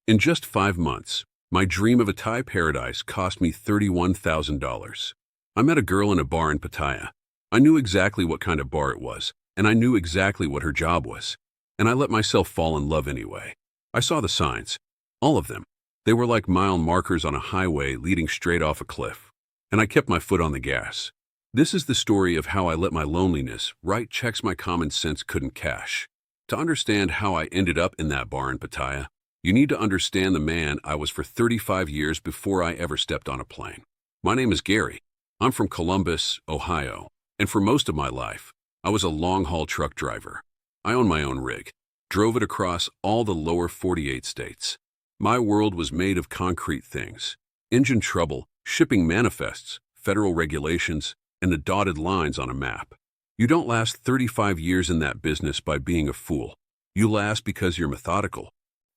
In just 5 months, my dream of a Thai paradise cost me $31,000. I met a girl in a bar in Pattaya. I knew exactly what kind of bar it was, and I knew exactly what her job was. And I let myself fall in love anyway. I saw the signs. All of them. They were like mile markers on a highway leading straight off a cliff. And I kept my foot on the gas. This is the story of how I let my loneliness write checks my common sense couldn't cash. To understand how I ended up in that bar in Pattaya, you need to understand the man I was for 35 years before I ever stepped on a plane. My name is Gary. I'm from Columbus, Ohio, and for most of my life, I was a long-haul truck driver. I owned my own rig, drove it across all the lower 48 states. My world was made of concrete things: engine trouble, shipping manifests, federal regulations, and the dotted lines on a map. You don't last 35 years in that business by being a fool. You last because you're methodical.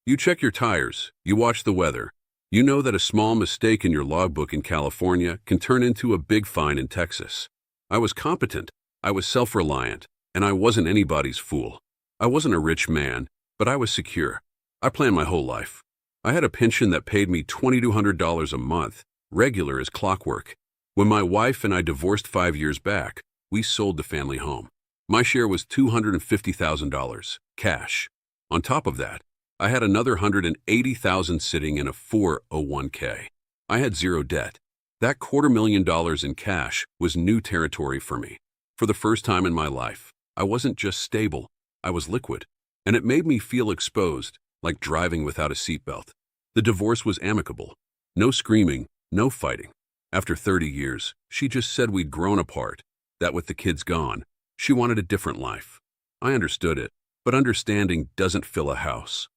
You check your tires, you watch the weather. You know that a small mistake in your logbook in California can turn into a big fine in Texas. I was competent, I was self-reliant, and I wasn't anybody's fool. I wasn't a rich man, but I was secure. I planned my whole life. I had a pension that paid me $2,200 a month, regular as clockwork. When my wife and I divorced 5 years back, we sold the family home. My share was $250,000, cash. On top of that, I had another $180,000 sitting in a 401k. I had zero debt. That $250,000 in cash was new territory for me. For the first time in my life, I wasn't just stable, I was liquid. And it made me feel exposed, like driving without a seatbelt. The divorce was amicable. No screaming, no fighting. After 30 years, she just said we'd grown apart, that with the kids gone, she wanted a different life. I understood it, but understanding doesn't fill a house.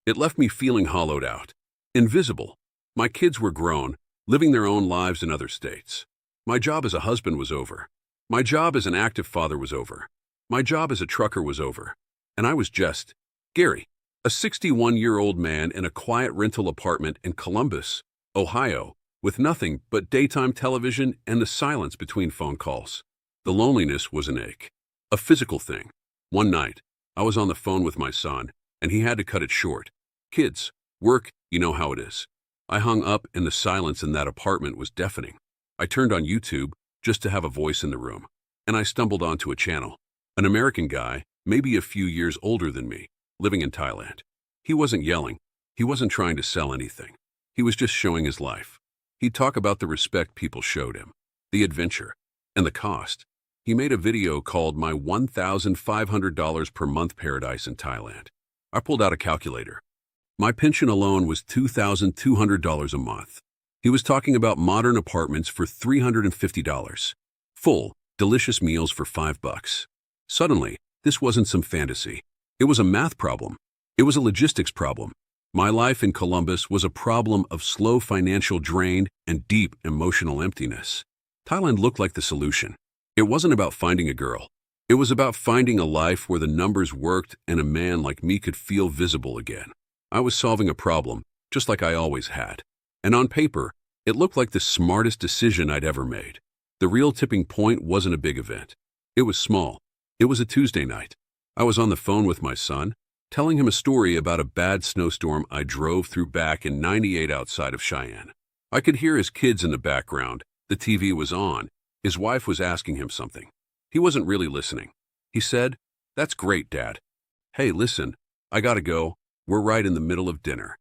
It left me feeling hollowed out, invisible. My kids were grown, living their own lives in other states. My job as a husband was over. My job as an active father was over. My job as a trucker was over. And I was just Gary, a 61-year-old man in a quiet rental apartment in Columbus, Ohio, with nothing but daytime television and the silence between phone calls. The loneliness was an ache, a physical thing. One night, I was on the phone with my son, and he had to cut it short. Kids, work, you know how it is. I hung up, and the silence in that apartment was deafening. I turned on YouTube just to have a voice in the room, and I stumbled onto a channel. An American guy, maybe a few years older than me, living in Thailand. He wasn't yelling. He wasn't trying to sell anything. He was just showing his life. He'd talk about the respect people showed him, the adventure, and the cost. He made a video called My $1,500 per month paradise in Thailand. I pulled out a calculator. My pension alone was $2,200 a month. He was talking about modern apartments for $350. Full, delicious meals for $5. Suddenly, this wasn't some fantasy. It was a math problem. It was a logistics problem. My life in Columbus was a problem of slow financial drain and deep emotional emptiness. Thailand looked like the solution. It wasn't about finding a girl. It was about finding a life where the numbers worked and a man like me could feel visible again. I was solving a problem, just like I always had. And on paper, it looked like the smartest decision I'd ever made. The real tipping point wasn't a big event. It was small. It was a Tuesday night. I was on the phone with my son, telling him a story about a bad snowstorm I drove through back in '98 outside of Cheyenne. I could hear his kids in the background. The TV was on. His wife was asking him something. He wasn't really listening. He said, "That's great, Dad. Hey, listen, I gotta go. We're right in the middle of dinner."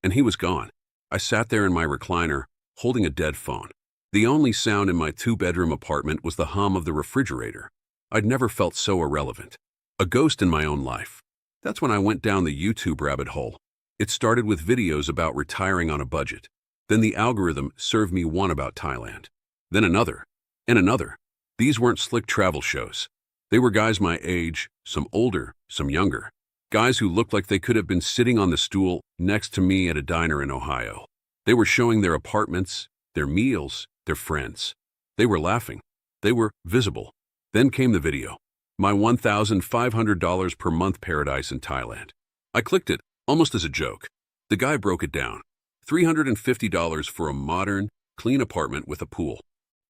And he was gone. I sat there in my recliner, holding a dead phone. The only sound in my two-bedroom apartment was the hum of the refrigerator. I'd never felt so irrelevant. A ghost in my own life. That's when I went down the YouTube rabbit hole. It started with videos about retiring on a budget. Then the algorithm served me one about Thailand. Then another, and another. These weren't slick travel shows. They were guys my age, some older, some younger. Guys who looked like they could have been sitting on the stool next to me at a diner in Ohio. They were showing their apartments, their meals, their friends. They were laughing. They were visible. Then came the video. My $1,500 per month paradise in Thailand. I clicked it, almost as a joke. The guy broke it down. $350 for a modern, clean apartment with a pool.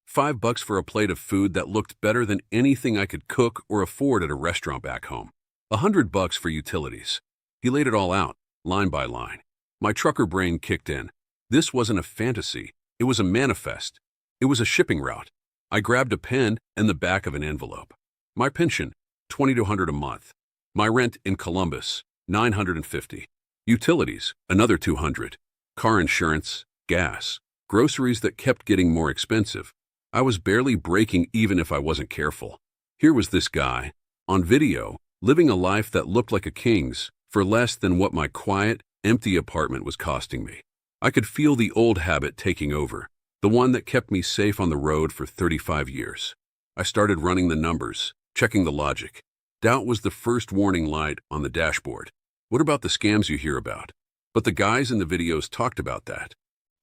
$5 for a plate of food that looked better than anything I could cook or afford at a restaurant back home. $100 for utilities. He laid it all out, line by line. My trucker brain kicked in. This wasn't a fantasy. It was a manifest. It was a shipping route. I grabbed a pen and the back of an envelope. My pension, $2,200 a month. My rent in Columbus, $950. Utilities, another $200. Car insurance, gas, groceries that kept getting more expensive. I was barely breaking even if I wasn't careful. Here was this guy, on video, living a life that looked like a king's for less than what my quiet, empty apartment was costing me. I could feel the old habit taking over, the one that kept me safe on the road for 35 years. I started running the numbers, checking the logic. Doubt was the first warning light on the dashboard. What about the scams you hear about? But the guys in the videos talked about that.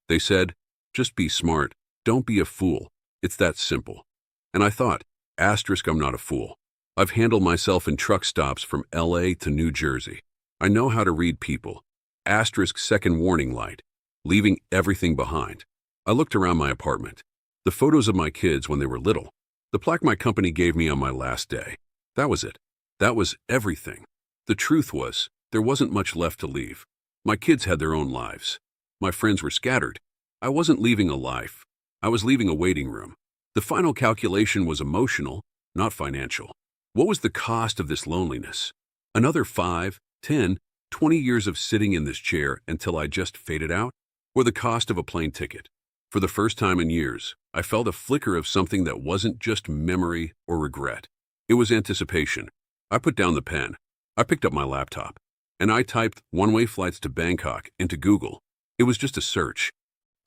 They said, just be smart, don't be a fool. It's that simple. And I thought, asterisk, I'm not a fool. I've handled myself in truck stops from LA to New Jersey. I know how to read people. Asterisk, second warning light. Leaving everything behind. I looked around my apartment. The photos of my kids when they were little. The plaque my company gave me on my last day. That was it. That was everything. The truth was, there wasn't much left to leave. My kids had their own lives. My friends were scattered. I wasn't leaving a life. I was leaving a waiting room. The final calculation was emotional, not financial. What was the cost of this loneliness? Another 5, 10, 20 years of sitting in this chair until I just faded out? Or the cost of a plane ticket? For the first time in years, I felt a flicker of something that wasn't just memory or regret. It was anticipation. I put down the pen. I picked up my laptop. And I typed one-way flights to Bangkok into Google. It was just a search,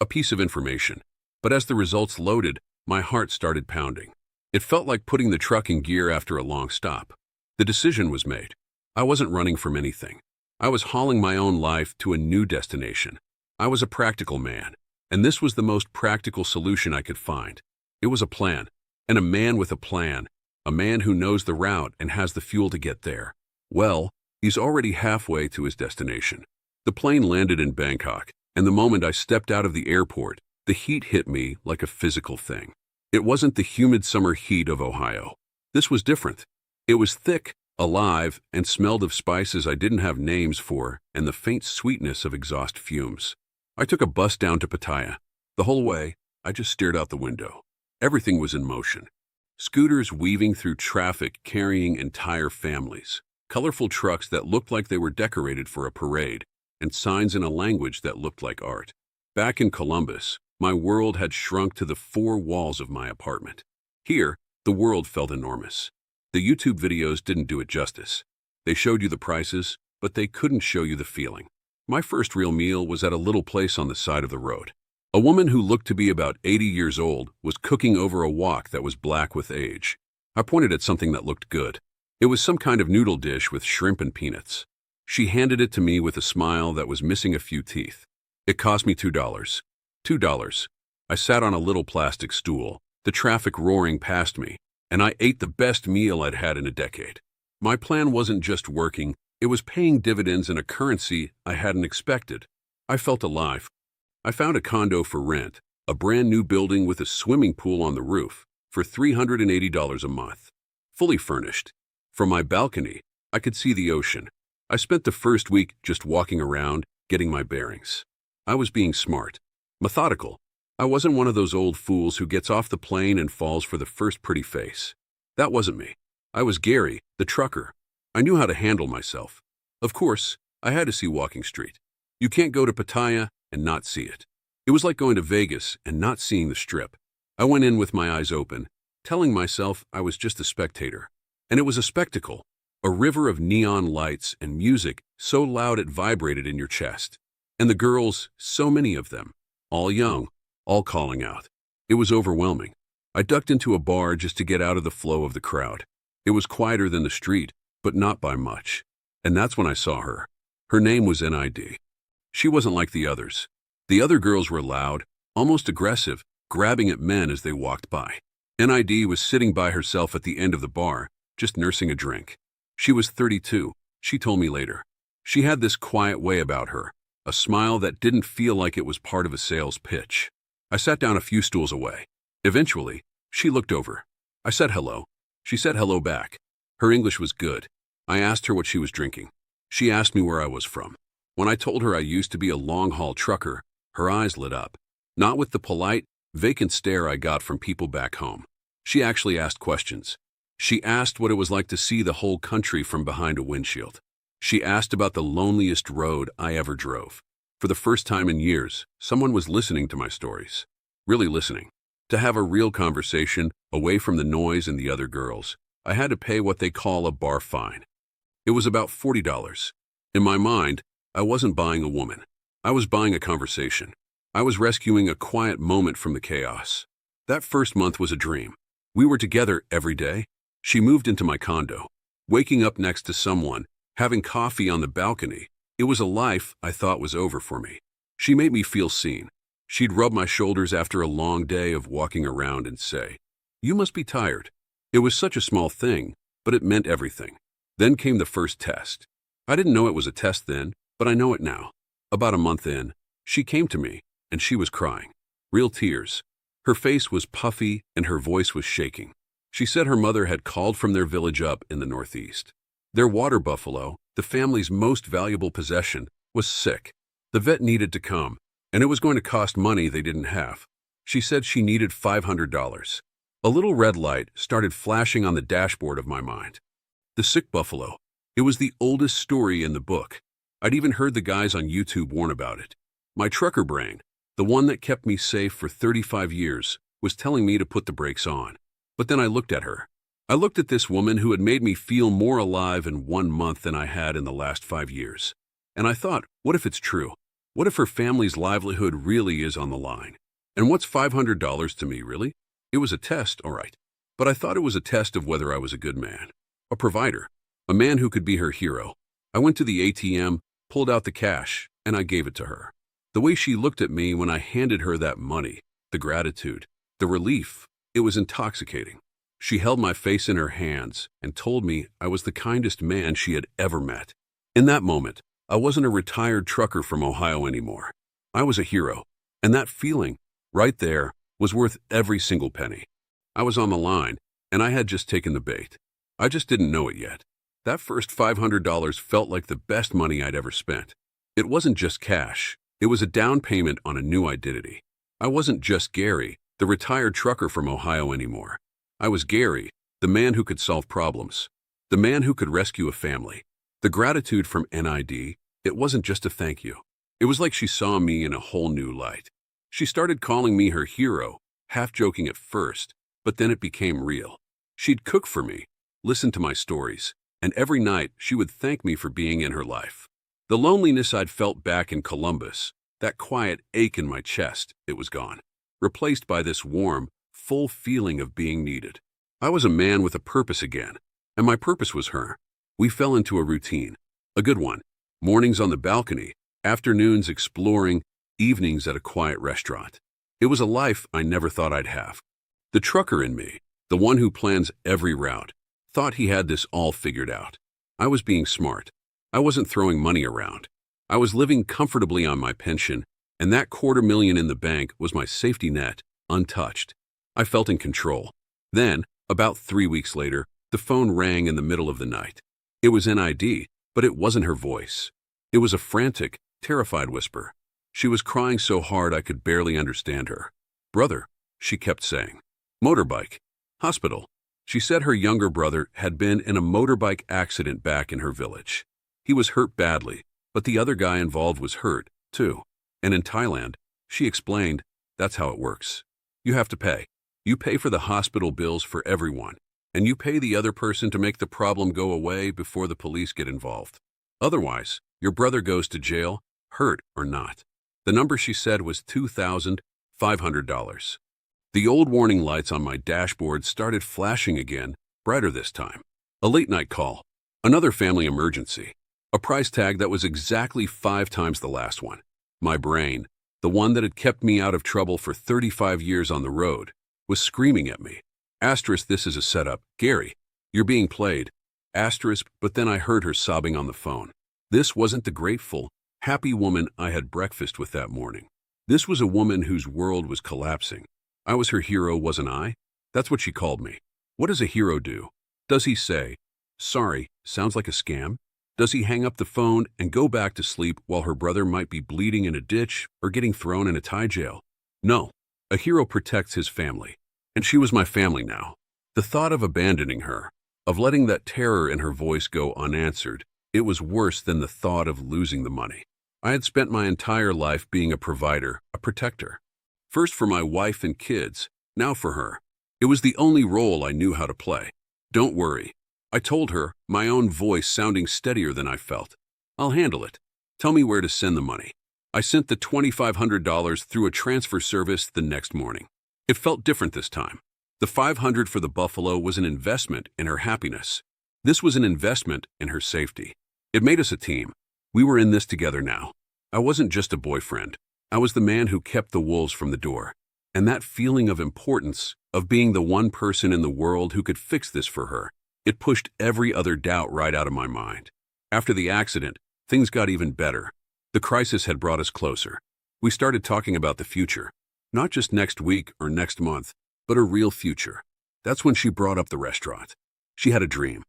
a piece of information. But as the results loaded, my heart started pounding. It felt like putting the truck in gear after a long stop. The decision was made. I wasn't running from anything. I was hauling my own life to a new destination. I was a practical man, and this was the most practical solution I could find. It was a plan, and a man with a plan, a man who knows the route and has the fuel to get there. Well, he's already halfway to his destination. The plane landed in Bangkok, and the moment I stepped out of the airport, the heat hit me like a physical thing. It wasn't the humid summer heat of Ohio. This was different. It was thick, alive, and smelled of spices I didn't have names for and the faint sweetness of exhaust fumes. I took a bus down to Pattaya. The whole way, I just stared out the window. Everything was in motion. Scooters weaving through traffic carrying entire families. Colorful trucks that looked like they were decorated for a parade, and signs in a language that looked like art. Back in Columbus, my world had shrunk to the 4 walls of my apartment. Here, the world felt enormous. The YouTube videos didn't do it justice. They showed you the prices, but they couldn't show you the feeling. My first real meal was at a little place on the side of the road. A woman who looked to be about 80 years old was cooking over a wok that was black with age. I pointed at something that looked good. It was some kind of noodle dish with shrimp and peanuts. She handed it to me with a smile that was missing a few teeth. It cost me $2. $2. I sat on a little plastic stool, the traffic roaring past me, and I ate the best meal I'd had in a decade. My plan wasn't just working, it was paying dividends in a currency I hadn't expected. I felt alive. I found a condo for rent, a brand new building with a swimming pool on the roof, for $380 a month. Fully furnished. From my balcony, I could see the ocean. I spent the first week just walking around, getting my bearings. I was being smart, methodical. I wasn't one of those old fools who gets off the plane and falls for the first pretty face. That wasn't me. I was Gary, the trucker. I knew how to handle myself. Of course, I had to see Walking Street. You can't go to Pattaya and not see it. It was like going to Vegas and not seeing the Strip. I went in with my eyes open, telling myself I was just a spectator. And it was a spectacle, a river of neon lights and music so loud it vibrated in your chest. And the girls, so many of them, all young, all calling out. It was overwhelming. I ducked into a bar just to get out of the flow of the crowd. It was quieter than the street, but not by much. And that's when I saw her. Her name was NID. She wasn't like the others. The other girls were loud, almost aggressive, grabbing at men as they walked by. NID was sitting by herself at the end of the bar, just nursing a drink. She was 32, she told me later. She had this quiet way about her, a smile that didn't feel like it was part of a sales pitch. I sat down a few stools away. Eventually, she looked over. I said hello. She said hello back. Her English was good. I asked her what she was drinking. She asked me where I was from. When I told her I used to be a long-haul trucker, her eyes lit up. Not with the polite, vacant stare I got from people back home. She actually asked questions. She asked what it was like to see the whole country from behind a windshield. She asked about the loneliest road I ever drove. For the first time in years, someone was listening to my stories. Really listening. To have a real conversation, away from the noise and the other girls, I had to pay what they call a bar fine. It was about $40. In my mind, I wasn't buying a woman. I was buying a conversation. I was rescuing a quiet moment from the chaos. That first month was a dream. We were together every day. She moved into my condo, waking up next to someone, having coffee on the balcony. It was a life I thought was over for me. She made me feel seen. She'd rub my shoulders after a long day of walking around and say, "You must be tired." It was such a small thing, but it meant everything. Then came the first test. I didn't know it was a test then, but I know it now. About a month in, she came to me, and she was crying. Real tears. Her face was puffy, and her voice was shaking. She said her mother had called from their village up in the Northeast. Their water buffalo, the family's most valuable possession, was sick. The vet needed to come, and it was going to cost money they didn't have. She said she needed $500. A little red light started flashing on the dashboard of my mind. The sick buffalo. It was the oldest story in the book. I'd even heard the guys on YouTube warn about it. My trucker brain, the one that kept me safe for 35 years, was telling me to put the brakes on. But then I looked at her. I looked at this woman who had made me feel more alive in 1 month than I had in the last 5 years. And I thought, what if it's true? What if her family's livelihood really is on the line? And what's $500 to me, really? It was a test, all right. But I thought it was a test of whether I was a good man. A provider. A man who could be her hero. I went to the ATM, pulled out the cash, and I gave it to her. The way she looked at me when I handed her that money, the gratitude, the relief, it was intoxicating. She held my face in her hands and told me I was the kindest man she had ever met. In that moment, I wasn't a retired trucker from Ohio anymore. I was a hero, and that feeling, right there, was worth every single penny. I was on the line, and I had just taken the bait. I just didn't know it yet. That first $500 felt like the best money I'd ever spent. It wasn't just cash. It was a down payment on a new identity. I wasn't just Gary, the retired trucker from Ohio anymore. I was Gary, the man who could solve problems, the man who could rescue a family. The gratitude from NID, it wasn't just a thank you. It was like she saw me in a whole new light. She started calling me her hero, half joking at first, but then it became real. She'd cook for me, listen to my stories, and every night she would thank me for being in her life. The loneliness I'd felt back in Columbus, that quiet ache in my chest, it was gone, replaced by this warm, full feeling of being needed. I was a man with a purpose again, and my purpose was her. We fell into a routine, a good one. Mornings on the balcony, afternoons exploring, evenings at a quiet restaurant. It was a life I never thought I'd have. The trucker in me, the one who plans every route, thought he had this all figured out. I was being smart. I wasn't throwing money around. I was living comfortably on my pension, and that $250,000 in the bank was my safety net, untouched. I felt in control. Then, about 3 weeks later, the phone rang in the middle of the night. It was NID, but it wasn't her voice. It was a frantic, terrified whisper. She was crying so hard I could barely understand her. "Brother," she kept saying. "Motorbike. Hospital." She said her younger brother had been in a motorbike accident back in her village. He was hurt badly, but the other guy involved was hurt, too. And in Thailand, she explained, that's how it works. You have to pay. You pay for the hospital bills for everyone, and you pay the other person to make the problem go away before the police get involved. Otherwise, your brother goes to jail, hurt or not. The number she said was $2,500. The old warning lights on my dashboard started flashing again, brighter this time. A late-night call, another family emergency, a price tag that was exactly 5 times the last one. My brain, the one that had kept me out of trouble for 35 years on the road, was screaming at me. Asterisk, this is a setup. Gary, you're being played. Asterisk, but then I heard her sobbing on the phone. This wasn't the grateful, happy woman I had breakfast with that morning. This was a woman whose world was collapsing. I was her hero, wasn't I? That's what she called me. What does a hero do? Does he say, "Sorry, sounds like a scam"? Does he hang up the phone and go back to sleep while her brother might be bleeding in a ditch or getting thrown in a Thai jail? No. A hero protects his family. And she was my family now. The thought of abandoning her, of letting that terror in her voice go unanswered, it was worse than the thought of losing the money. I had spent my entire life being a provider, a protector. First for my wife and kids, now for her. It was the only role I knew how to play. Don't worry, I told her, my own voice sounding steadier than I felt. I'll handle it. Tell me where to send the money. I sent the $2,500 through a transfer service the next morning. It felt different this time. The $500 for the buffalo was an investment in her happiness. This was an investment in her safety. It made us a team. We were in this together now. I wasn't just a boyfriend. I was the man who kept the wolves from the door. And that feeling of importance, of being the one person in the world who could fix this for her, it pushed every other doubt right out of my mind. After the accident, things got even better. The crisis had brought us closer. We started talking about the future. Not just next week or next month, but a real future. That's when she brought up the restaurant. She had a dream.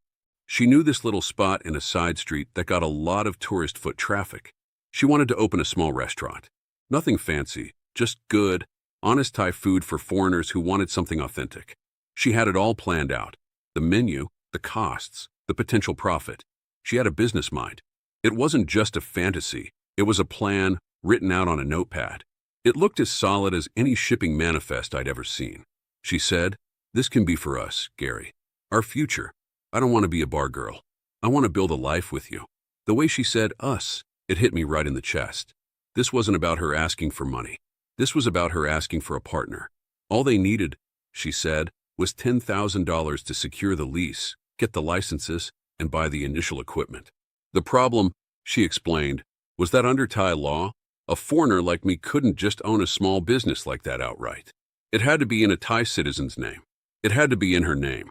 She knew this little spot in a side street that got a lot of tourist foot traffic. She wanted to open a small restaurant. Nothing fancy, just good, honest Thai food for foreigners who wanted something authentic. She had it all planned out. The menu, the costs, the potential profit. She had a business mind. It wasn't just a fantasy. It was a plan written out on a notepad. It looked as solid as any shipping manifest I'd ever seen. She said, "This can be for us, Gary. Our future. I don't want to be a bar girl. I want to build a life with you." The way she said us, it hit me right in the chest. This wasn't about her asking for money. This was about her asking for a partner. All they needed, she said, was $10,000 to secure the lease, get the licenses, and buy the initial equipment. The problem, she explained, was that under Thai law, a foreigner like me couldn't just own a small business like that outright. It had to be in a Thai citizen's name. It had to be in her name.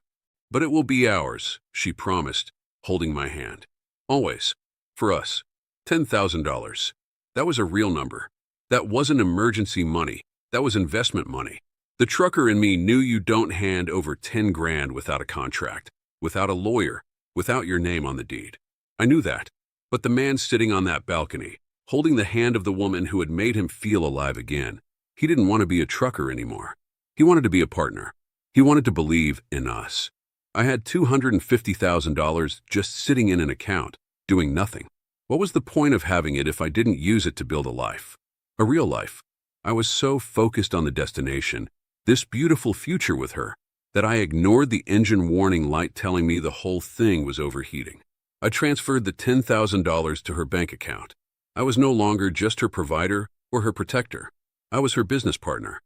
"But it will be ours," she promised, holding my hand. "Always. For us. $10,000. That was a real number. That wasn't emergency money. That was investment money. The trucker in me knew you don't hand over 10 grand without a contract, without a lawyer, without your name on the deed. I knew that. But the man sitting on that balcony, holding the hand of the woman who had made him feel alive again, he didn't want to be a trucker anymore. He wanted to be a partner. He wanted to believe in us. I had $250,000 just sitting in an account, doing nothing. What was the point of having it if I didn't use it to build a life? A real life. I was so focused on the destination, this beautiful future with her, that I ignored the engine warning light telling me the whole thing was overheating. I transferred the $10,000 to her bank account. I was no longer just her provider or her protector. I was her business partner.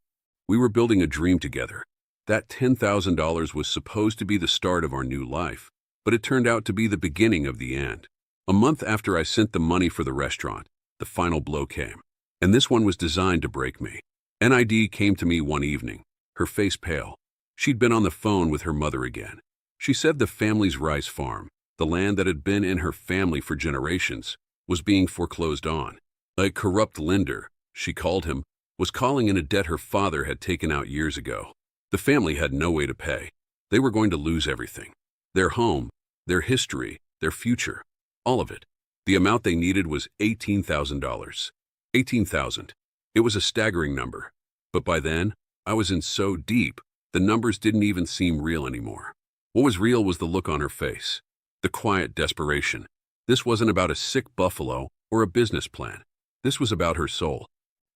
We were building a dream together. That $10,000 was supposed to be the start of our new life, but it turned out to be the beginning of the end. A month after I sent the money for the restaurant, the final blow came. And this one was designed to break me. NID came to me one evening, her face pale. She'd been on the phone with her mother again. She said the family's rice farm, the land that had been in her family for generations, was being foreclosed on. A corrupt lender, she called him, was calling in a debt her father had taken out years ago. The family had no way to pay. They were going to lose everything. Their home, their history, their future, all of it. The amount they needed was $18,000. 18,000. It was a staggering number. But by then, I was in so deep, the numbers didn't even seem real anymore. What was real was the look on her face, the quiet desperation. This wasn't about a sick buffalo or a business plan. This was about her soul.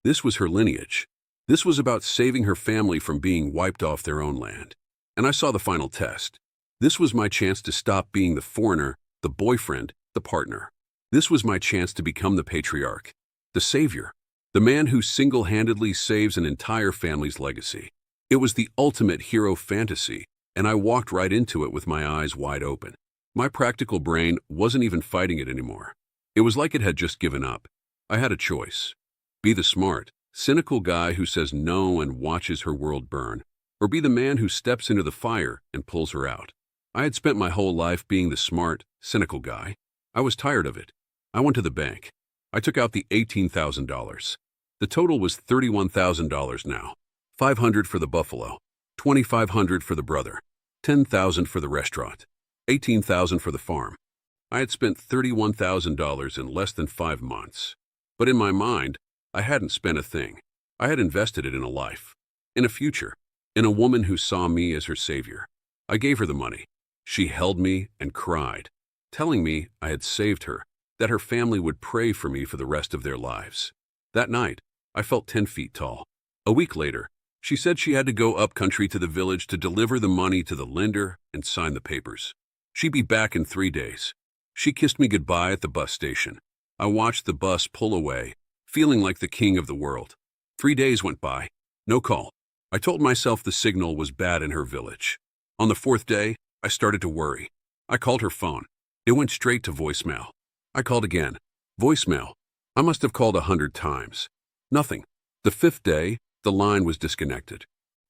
This was her lineage. This was about saving her family from being wiped off their own land. And I saw the final test. This was my chance to stop being the foreigner, the boyfriend, the partner. This was my chance to become the patriarch, the savior, the man who single-handedly saves an entire family's legacy. It was the ultimate hero fantasy, and I walked right into it with my eyes wide open. My practical brain wasn't even fighting it anymore. It was like it had just given up. I had a choice. Be the smart, cynical guy who says no and watches her world burn, or be the man who steps into the fire and pulls her out. I had spent my whole life being the smart, cynical guy. I was tired of it. I went to the bank. I took out the $18,000. The total was $31,000 now. $500 for the buffalo, $2,500 for the brother, $10,000 for the restaurant, $18,000 for the farm. I had spent $31,000 in less than 5 months. But in my mind, I hadn't spent a thing. I had invested it in a life, in a future, in a woman who saw me as her savior. I gave her the money. She held me and cried, telling me I had saved her, that her family would pray for me for the rest of their lives. That night, I felt 10 feet tall. A week later, she said she had to go up country to the village to deliver the money to the lender and sign the papers. She'd be back in 3 days. She kissed me goodbye at the bus station. I watched the bus pull away, feeling like the king of the world. 3 days went by. No call. I told myself the signal was bad in her village. On the 4th day, I started to worry. I called her phone. It went straight to voicemail. I called again. Voicemail. I must have called 100 times. Nothing. The 5th day, the line was disconnected.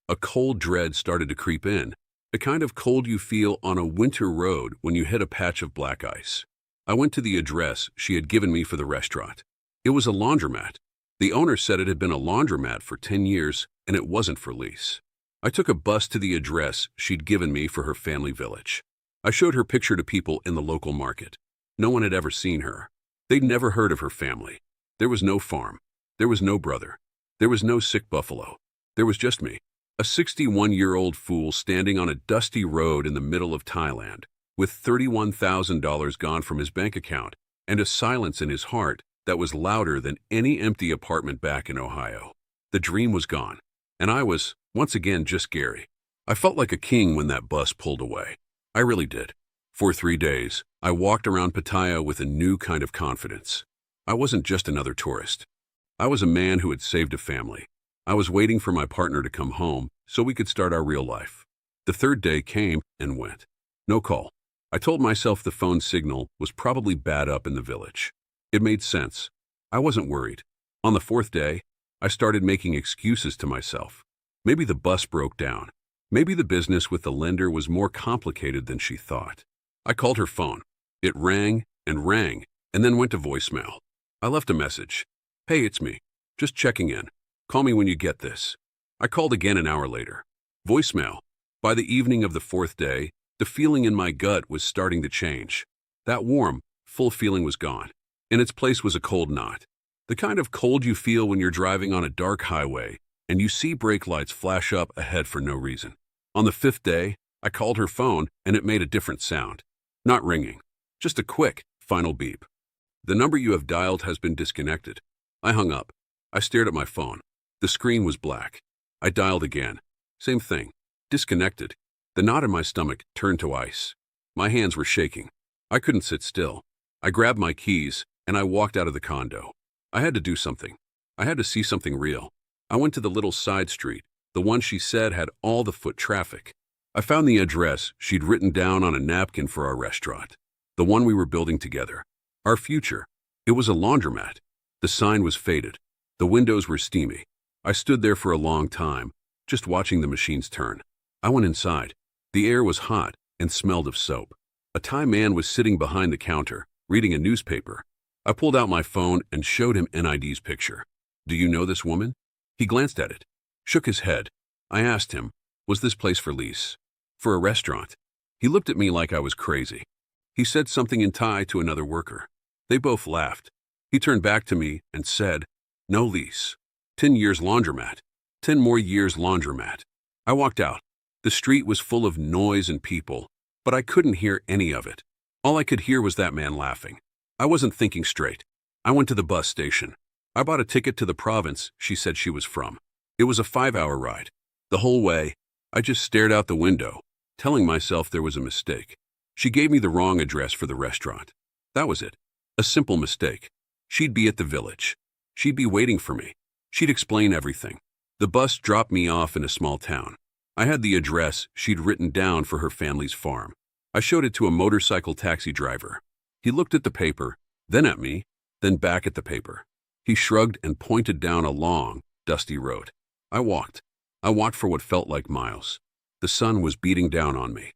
A cold dread started to creep in, the kind of cold you feel on a winter road when you hit a patch of black ice. I went to the address she had given me for the restaurant. It was a laundromat. The owner said it had been a laundromat for 10 years and it wasn't for lease. I took a bus to the address she'd given me for her family village. I showed her picture to people in the local market. No one had ever seen her. They'd never heard of her family. There was no farm. There was no brother. There was no sick buffalo. There was just me, a 61-year-old fool standing on a dusty road in the middle of Thailand, with $31,000 gone from his bank account and a silence in his heart that was louder than any empty apartment back in Ohio. The dream was gone, and I was, once again, just Gary. I felt like a king when that bus pulled away. I really did. For 3 days, I walked around Pattaya with a new kind of confidence. I wasn't just another tourist. I was a man who had saved a family. I was waiting for my partner to come home so we could start our real life. The 3rd day came and went. No call. I told myself the phone signal was probably bad up in the village. It made sense. I wasn't worried. On the 4th day, I started making excuses to myself. Maybe the bus broke down. Maybe the business with the lender was more complicated than she thought. I called her phone. It rang, and then went to voicemail. I left a message. Hey, it's me. Just checking in. Call me when you get this. I called again an hour later. Voicemail. By the evening of the 4th day, the feeling in my gut was starting to change. That warm, full feeling was gone. In its place was a cold knot. The kind of cold you feel when you're driving on a dark highway and you see brake lights flash up ahead for no reason. On the 5th day, I called her phone and it made a different sound. Not ringing, just a quick, final beep. The number you have dialed has been disconnected. I hung up. I stared at my phone. The screen was black. I dialed again. Same thing. Disconnected. The knot in my stomach turned to ice. My hands were shaking. I couldn't sit still. I grabbed my keys and I walked out of the condo. I had to do something. I had to see something real. I went to the little side street, the one she said had all the foot traffic. I found the address she'd written down on a napkin for our restaurant, the one we were building together. Our future. It was a laundromat. The sign was faded. The windows were steamy. I stood there for a long time, just watching the machines turn. I went inside. The air was hot and smelled of soap. A Thai man was sitting behind the counter, reading a newspaper. I pulled out my phone and showed him NID's picture. Do you know this woman? He glanced at it, shook his head. I asked him, was this place for lease? For a restaurant? He looked at me like I was crazy. He said something in Thai to another worker. They both laughed. He turned back to me and said, no lease. 10 years laundromat. 10 more years laundromat. I walked out. The street was full of noise and people, but I couldn't hear any of it. All I could hear was that man laughing. I wasn't thinking straight. I went to the bus station. I bought a ticket to the province she said she was from. It was a 5-hour ride. The whole way, I just stared out the window, telling myself there was a mistake. She gave me the wrong address for the restaurant. That was it. A simple mistake. She'd be at the village. She'd be waiting for me. She'd explain everything. The bus dropped me off in a small town. I had the address she'd written down for her family's farm. I showed it to a motorcycle taxi driver. He looked at the paper, then at me, then back at the paper. He shrugged and pointed down a long, dusty road. I walked. I walked for what felt like miles. The sun was beating down on me.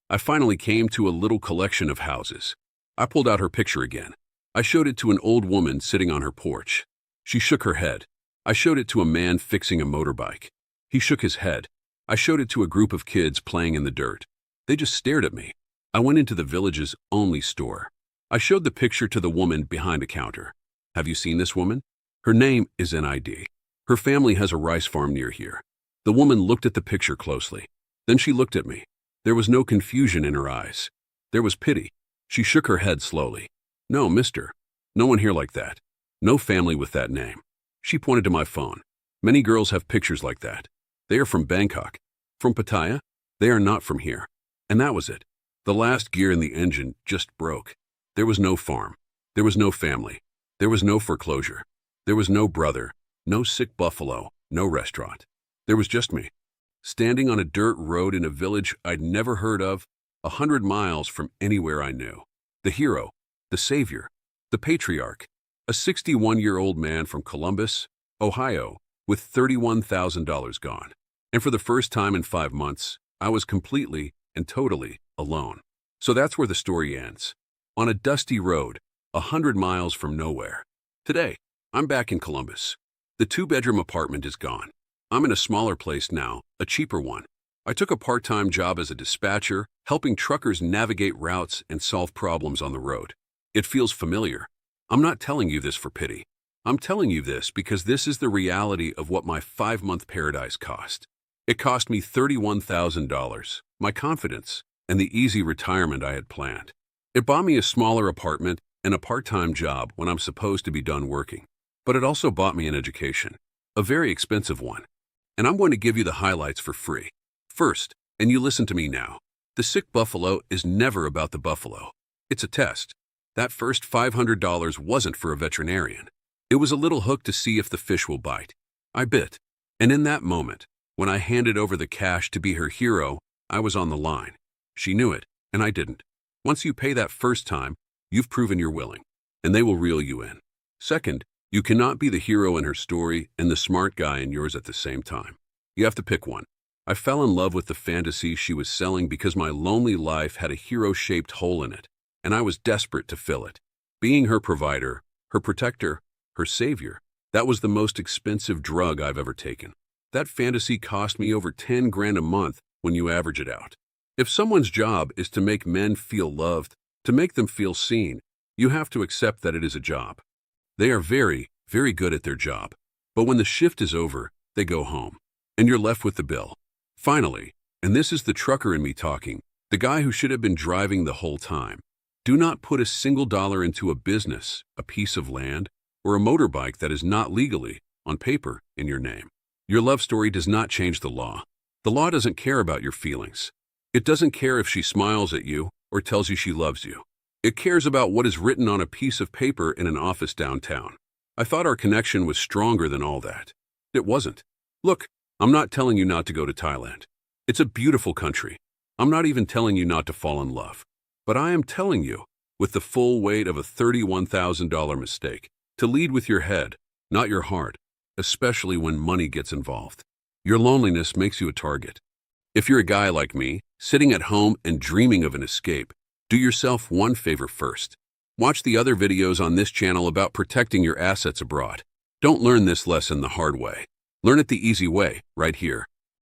I finally came to a little collection of houses. I pulled out her picture again. I showed it to an old woman sitting on her porch. She shook her head. I showed it to a man fixing a motorbike. He shook his head. I showed it to a group of kids playing in the dirt. They just stared at me. I went into the village's only store. I showed the picture to the woman behind a counter. Have you seen this woman? Her name is NID. Her family has a rice farm near here. The woman looked at the picture closely. Then she looked at me. There was no confusion in her eyes. There was pity. She shook her head slowly. No, mister. No one here like that. No family with that name. She pointed to my phone. Many girls have pictures like that. They are from Bangkok. From Pattaya. They are not from here. And that was it. The last gear in the engine just broke. There was no farm. There was no family. There was no foreclosure. There was no brother, no sick buffalo, no restaurant. There was just me, standing on a dirt road in a village I'd never heard of, 100 miles from anywhere I knew. The hero, the savior, the patriarch, a 61-year-old man from Columbus, Ohio, with $31,000 gone. And for the first time in 5 months, I was completely and totally alone. So that's where the story ends. On a dusty road, 100 miles from nowhere. Today, I'm back in Columbus. The 2-bedroom apartment is gone. I'm in a smaller place now, a cheaper one. I took a part-time job as a dispatcher, helping truckers navigate routes and solve problems on the road. It feels familiar. I'm not telling you this for pity. I'm telling you this because this is the reality of what my 5-month paradise cost. It cost me $31,000, my confidence, and the easy retirement I had planned. It bought me a smaller apartment and a part-time job when I'm supposed to be done working. But it also bought me an education, a very expensive one. And I'm going to give you the highlights for free. First, and you listen to me now, the sick buffalo is never about the buffalo. It's a test. That first $500 wasn't for a veterinarian. It was a little hook to see if the fish will bite. I bit. And in that moment, when I handed over the cash to be her hero, I was on the line. She knew it, and I didn't. Once you pay that first time, you've proven you're willing, and they will reel you in. Second, you cannot be the hero in her story and the smart guy in yours at the same time. You have to pick one. I fell in love with the fantasy she was selling because my lonely life had a hero-shaped hole in it, and I was desperate to fill it. Being her provider, her protector, her savior, that was the most expensive drug I've ever taken. That fantasy cost me over 10 grand a month when you average it out. If someone's job is to make men feel loved, to make them feel seen, you have to accept that it is a job. They are very, very good at their job. But when the shift is over, they go home, and you're left with the bill. Finally, and this is the trucker in me talking, the guy who should have been driving the whole time, do not put a single dollar into a business, a piece of land, or a motorbike that is not legally, on paper, in your name. Your love story does not change the law. The law doesn't care about your feelings. It doesn't care if she smiles at you or tells you she loves you. It cares about what is written on a piece of paper in an office downtown. I thought our connection was stronger than all that. It wasn't. Look, I'm not telling you not to go to Thailand. It's a beautiful country. I'm not even telling you not to fall in love. But I am telling you, with the full weight of a $31,000 mistake, to lead with your head, not your heart, especially when money gets involved. Your loneliness makes you a target. If you're a guy like me, sitting at home and dreaming of an escape, do yourself one favor first. Watch the other videos on this channel about protecting your assets abroad. Don't learn this lesson the hard way. Learn it the easy way, right here.